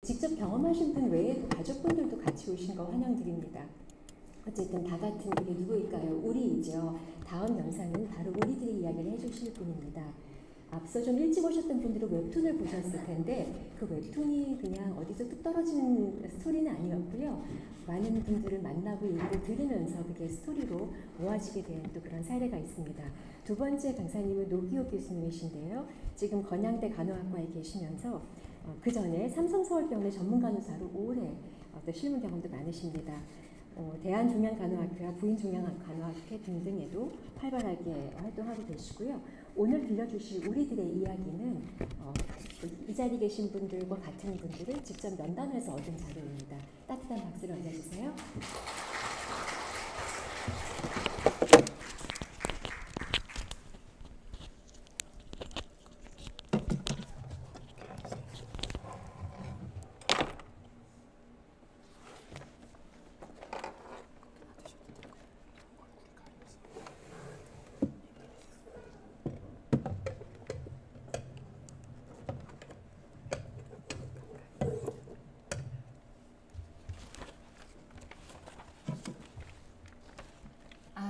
직접 경험하신 분 외에도 가족분들도 같이 오신 거 환영드립니다. 어쨌든 다 같은 이게 누구일까요? 우리이죠. 다음 영상은 바로 우리들의 이야기를 해주실 분입니다. 앞서 좀 일찍 오셨던 분들은 웹툰을 보셨을 텐데 그 웹툰이 그냥 어디서 뚝 떨어진 스토리는 아니었고요. 많은 분들을 만나고 얘기를 들으면서 그게 스토리로 모아지게 된 또 그런 사례가 있습니다. 두 번째 강사님은 노기호 교수님이신데요. 지금 건양대 간호학과에 계시면서 그 전에 삼성서울병원의 전문간호사로 오래 또 실무 경험도 많으십니다. 대한종양간호학회와 부인종양간호학회 등등에도 활발하게 활동하고 계시고요. 오늘 들려주실 우리들의 이야기는 이 자리에 계신 분들과 같은 분들을 직접 면담해서 얻은 자료입니다. 따뜻한 박수를 얹어주세요.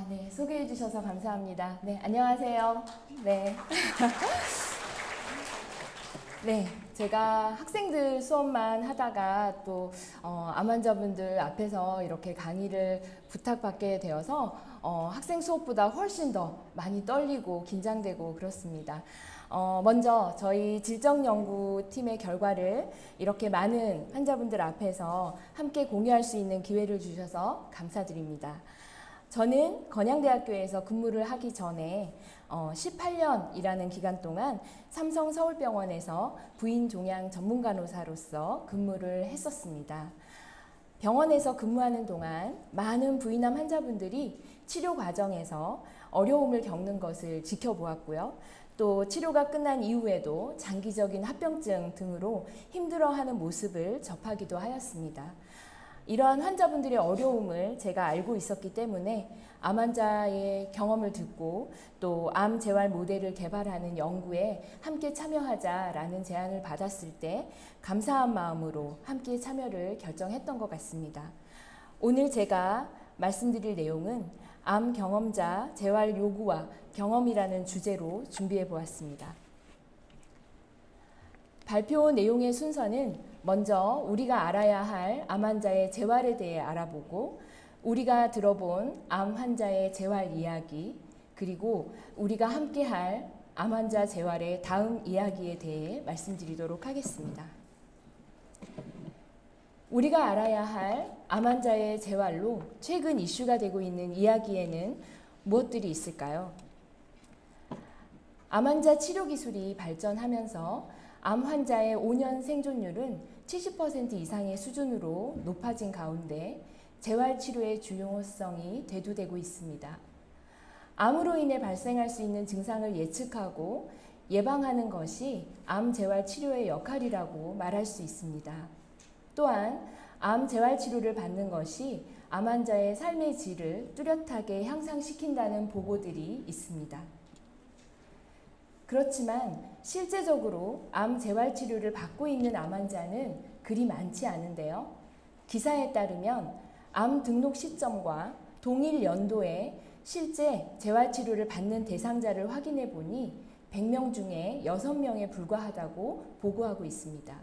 네, 소개해 주셔서 감사합니다. 네, 안녕하세요. 네. 네, 제가 학생들 수업만 하다가 또 암 환자분들 앞에서 이렇게 강의를 부탁받게 되어서 학생 수업보다 훨씬 더 많이 떨리고 긴장되고 그렇습니다. 먼저 저희 질정연구팀의 결과를 이렇게 많은 환자분들 앞에서 함께 공유할 수 있는 기회를 주셔서 감사드립니다. 저는 건양대학교에서 근무를 하기 전에 18년이라는 기간 동안 삼성서울병원에서 부인종양 전문간호사로서 근무를 했었습니다. 병원에서 근무하는 동안 많은 부인암 환자분들이 치료 과정에서 어려움을 겪는 것을 지켜보았고요. 또 치료가 끝난 이후에도 장기적인 합병증 등으로 힘들어하는 모습을 접하기도 하였습니다. 이러한 환자분들의 어려움을 제가 알고 있었기 때문에 암 환자의 경험을 듣고 또 암 재활 모델을 개발하는 연구에 함께 참여하자라는 제안을 받았을 때 감사한 마음으로 함께 참여를 결정했던 것 같습니다. 오늘 제가 말씀드릴 내용은 암 경험자 재활 요구와 경험이라는 주제로 준비해 보았습니다. 발표 내용의 순서는 먼저 우리가 알아야 할 암 환자의 재활에 대해 알아보고 우리가 들어본 암 환자의 재활 이야기 그리고 우리가 함께할 암 환자 재활의 다음 이야기에 대해 말씀드리도록 하겠습니다. 우리가 알아야 할 암 환자의 재활로 최근 이슈가 되고 있는 이야기에는 무엇들이 있을까요? 암 환자 치료 기술이 발전하면서 암 환자의 5년 생존율은 70% 이상의 수준으로 높아진 가운데 재활치료의 중요성이 대두되고 있습니다. 암으로 인해 발생할 수 있는 증상을 예측하고 예방하는 것이 암 재활치료의 역할이라고 말할 수 있습니다. 또한 암 재활치료를 받는 것이 암 환자의 삶의 질을 뚜렷하게 향상시킨다는 보고들이 있습니다. 그렇지만 실제적으로 암 재활 치료를 받고 있는 암 환자는 그리 많지 않은데요. 기사에 따르면 암 등록 시점과 동일 연도에 실제 재활 치료를 받는 대상자를 확인해 보니 100명 중에 6명에 불과하다고 보고하고 있습니다.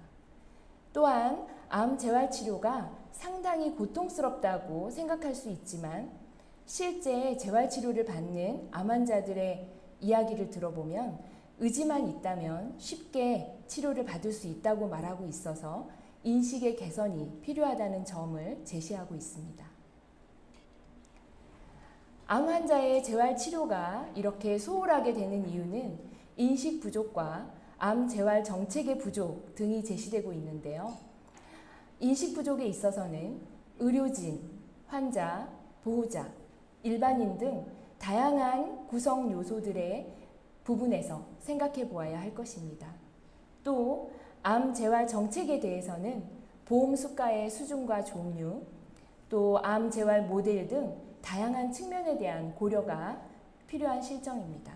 또한 암 재활 치료가 상당히 고통스럽다고 생각할 수 있지만 실제 재활 치료를 받는 암 환자들의 이야기를 들어보면 의지만 있다면 쉽게 치료를 받을 수 있다고 말하고 있어서 인식의 개선이 필요하다는 점을 제시하고 있습니다. 암 환자의 재활 치료가 이렇게 소홀하게 되는 이유는 인식 부족과 암 재활 정책의 부족 등이 제시되고 있는데요. 인식 부족에 있어서는 의료진, 환자, 보호자, 일반인 등 다양한 구성 요소들의 부분에서 생각해 보아야 할 것입니다. 또 암 재활 정책에 대해서는 보험 수가의 수준과 종류, 또 암 재활 모델 등 다양한 측면에 대한 고려가 필요한 실정입니다.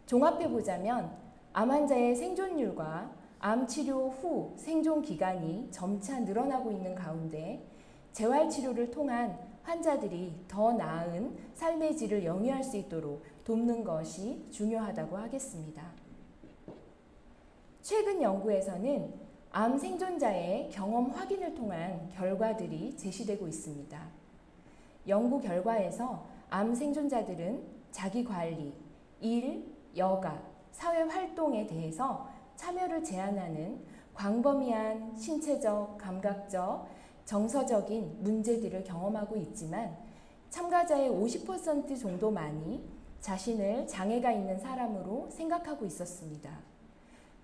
종합해 보자면 암 환자의 생존율과 암 치료 후 생존 기간이 점차 늘어나고 있는 가운데 재활 치료를 통한 환자들이 더 나은 삶의 질을 영위할 수 있도록 돕는 것이 중요하다고 하겠습니다. 최근 연구에서는 암 생존자의 경험 확인을 통한 결과들이 제시되고 있습니다. 연구 결과에서 암 생존자들은 자기 관리, 일, 여가, 사회 활동에 대해서 참여를 제한하는 광범위한 신체적, 감각적, 정서적인 문제들을 경험하고 있지만 참가자의 50% 정도만이 자신을 장애가 있는 사람으로 생각하고 있었습니다.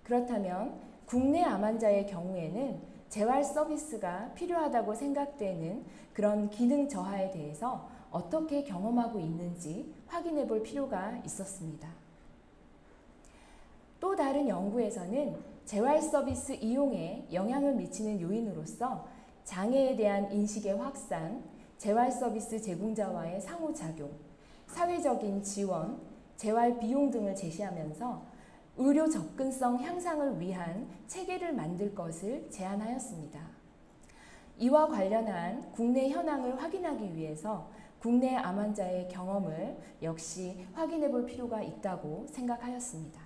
그렇다면 국내 암 환자의 경우에는 재활 서비스가 필요하다고 생각되는 그런 기능 저하에 대해서 어떻게 경험하고 있는지 확인해 볼 필요가 있었습니다. 또 다른 연구에서는 재활 서비스 이용에 영향을 미치는 요인으로서 장애에 대한 인식의 확산, 재활 서비스 제공자와의 상호작용, 사회적인 지원, 재활 비용 등을 제시하면서 의료 접근성 향상을 위한 체계를 만들 것을 제안하였습니다. 이와 관련한 국내 현황을 확인하기 위해서 국내 암 환자의 경험을 역시 확인해 볼 필요가 있다고 생각하였습니다.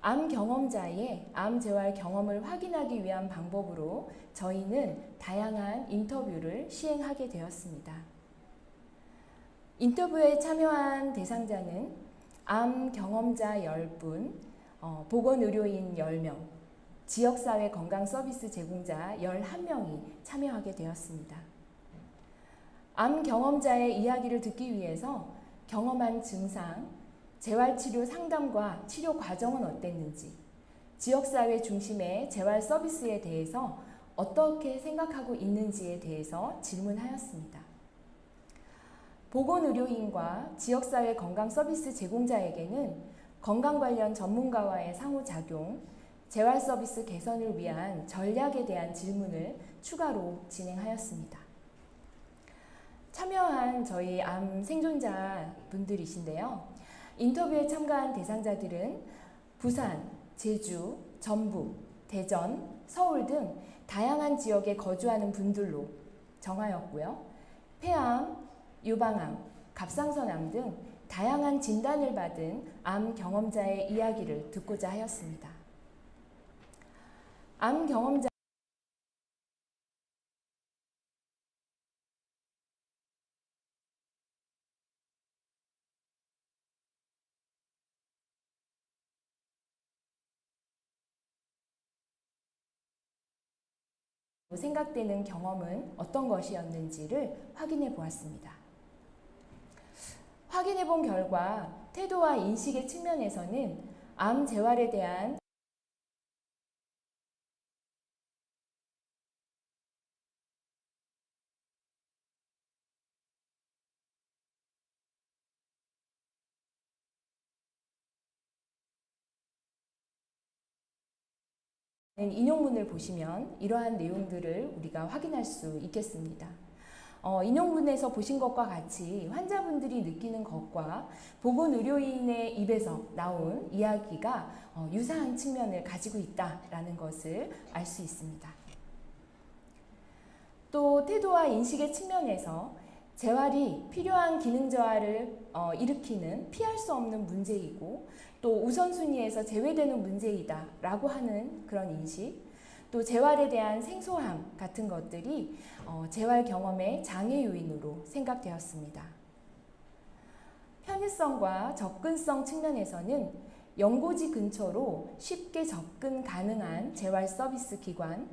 암 경험자의 암 재활 경험을 확인하기 위한 방법으로 저희는 다양한 인터뷰를 시행하게 되었습니다. 인터뷰에 참여한 대상자는 암 경험자 10분, 보건의료인 10명, 지역사회 건강서비스 제공자 11명이 참여하게 되었습니다. 암 경험자의 이야기를 듣기 위해서 경험한 증상, 재활치료 상담과 치료 과정은 어땠는지, 지역사회 중심의 재활 서비스에 대해서 어떻게 생각하고 있는지에 대해서 질문하였습니다. 보건의료인과 지역사회 건강서비스 제공자에게는 건강 관련 전문가와의 상호작용, 재활 서비스 개선을 위한 전략에 대한 질문을 추가로 진행하였습니다. 참여한 저희 암 생존자 분들이신데요. 인터뷰에 참가한 대상자들은 부산, 제주, 전북, 대전, 서울 등 다양한 지역에 거주하는 분들로 정하였고요. 폐암, 유방암, 갑상선암 등 다양한 진단을 받은 암 경험자의 이야기를 듣고자 하였습니다. 암 경험자 생각되는 경험은 어떤 것이었는지를 확인해 보았습니다. 확인해 본 결과 태도와 인식의 측면에서는 암 재활에 대한 인용문을 보시면 이러한 내용들을 우리가 확인할 수 있겠습니다. 인용문에서 보신 것과 같이 환자분들이 느끼는 것과 보건의료인의 입에서 나온 이야기가 유사한 측면을 가지고 있다라는 것을 알 수 있습니다. 또 태도와 인식의 측면에서 재활이 필요한 기능 저하를 일으키는 피할 수 없는 문제이고 또 우선순위에서 제외되는 문제이다라고 하는 그런 인식, 또 재활에 대한 생소함 같은 것들이 재활 경험의 장애 요인으로 생각되었습니다. 편의성과 접근성 측면에서는 연고지 근처로 쉽게 접근 가능한 재활 서비스 기관,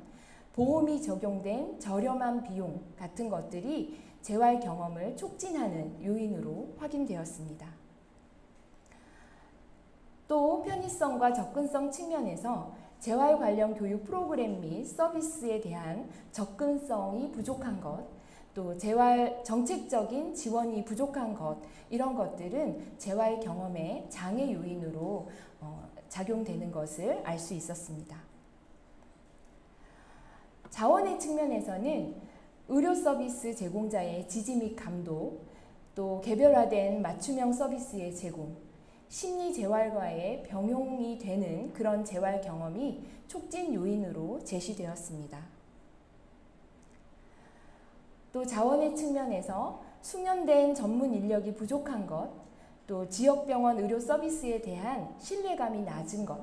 보험이 적용된 저렴한 비용 같은 것들이 재활 경험을 촉진하는 요인으로 확인되었습니다. 또 편의성과 접근성 측면에서 재활 관련 교육 프로그램 및 서비스에 대한 접근성이 부족한 것, 또 재활 정책적인 지원이 부족한 것, 이런 것들은 재활 경험의 장애 요인으로 작용되는 것을 알 수 있었습니다. 자원의 측면에서는 의료 서비스 제공자의 지지 및 감독, 또 개별화된 맞춤형 서비스의 제공, 심리 재활과의 병용이 되는 그런 재활 경험이 촉진 요인으로 제시되었습니다. 또 자원의 측면에서 숙련된 전문 인력이 부족한 것, 또 지역병원 의료 서비스에 대한 신뢰감이 낮은 것,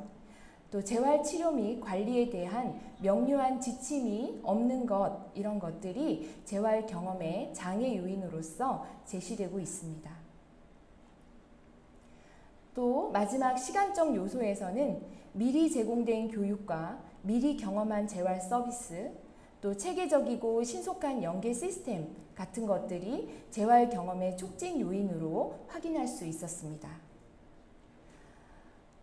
또 재활치료 및 관리에 대한 명료한 지침이 없는 것, 이런 것들이 재활 경험의 장애 요인으로서 제시되고 있습니다. 또 마지막 시간적 요소에서는 미리 제공된 교육과 미리 경험한 재활 서비스, 또 체계적이고 신속한 연계 시스템 같은 것들이 재활 경험의 촉진 요인으로 확인할 수 있었습니다.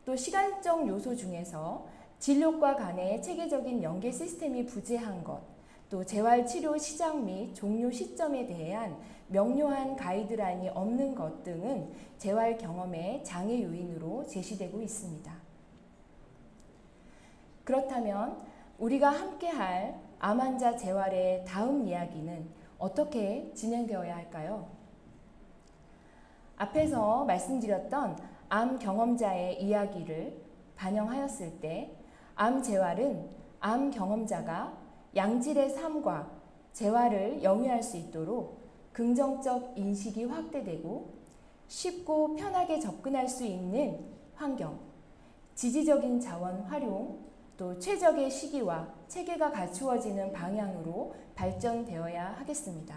또 시간적 요소 중에서 진료과 간의 체계적인 연계 시스템이 부재한 것, 또 재활치료 시작 및 종료 시점에 대한 명료한 가이드라인이 없는 것 등은 재활 경험의 장애 요인으로 제시되고 있습니다. 그렇다면 우리가 함께할 암 환자 재활의 다음 이야기는 어떻게 진행되어야 할까요? 앞에서 말씀드렸던 암 경험자의 이야기를 반영하였을 때 암 재활은 암 경험자가 양질의 삶과 재활을 영위할 수 있도록 긍정적 인식이 확대되고 쉽고 편하게 접근할 수 있는 환경, 지지적인 자원 활용, 또 최적의 시기와 체계가 갖추어지는 방향으로 발전되어야 하겠습니다.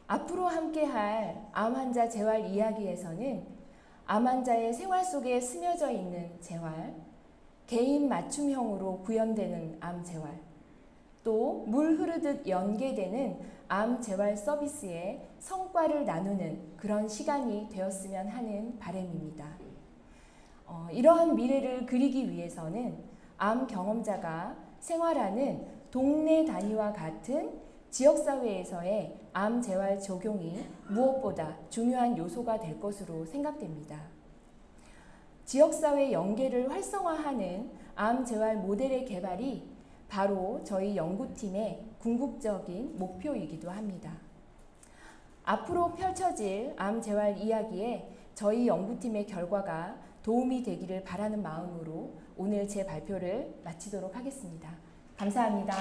앞으로 함께할 암 환자 재활 이야기에서는 암 환자의 생활 속에 스며져 있는 재활, 개인 맞춤형으로 구현되는 암 재활, 또 물 흐르듯 연계되는 암 재활 서비스의 성과를 나누는 그런 시간이 되었으면 하는 바람입니다. 이러한 미래를 그리기 위해서는 암 경험자가 생활하는 동네 단위와 같은 지역사회에서의 암 재활 적용이 무엇보다 중요한 요소가 될 것으로 생각됩니다. 지역사회 연계를 활성화하는 암 재활 모델의 개발이 바로 저희 연구팀의 궁극적인 목표이기도 합니다. 앞으로 펼쳐질 암 재활 이야기에 저희 연구팀의 결과가 도움이 되기를 바라는 마음으로 오늘 제 발표를 마치도록 하겠습니다. 감사합니다.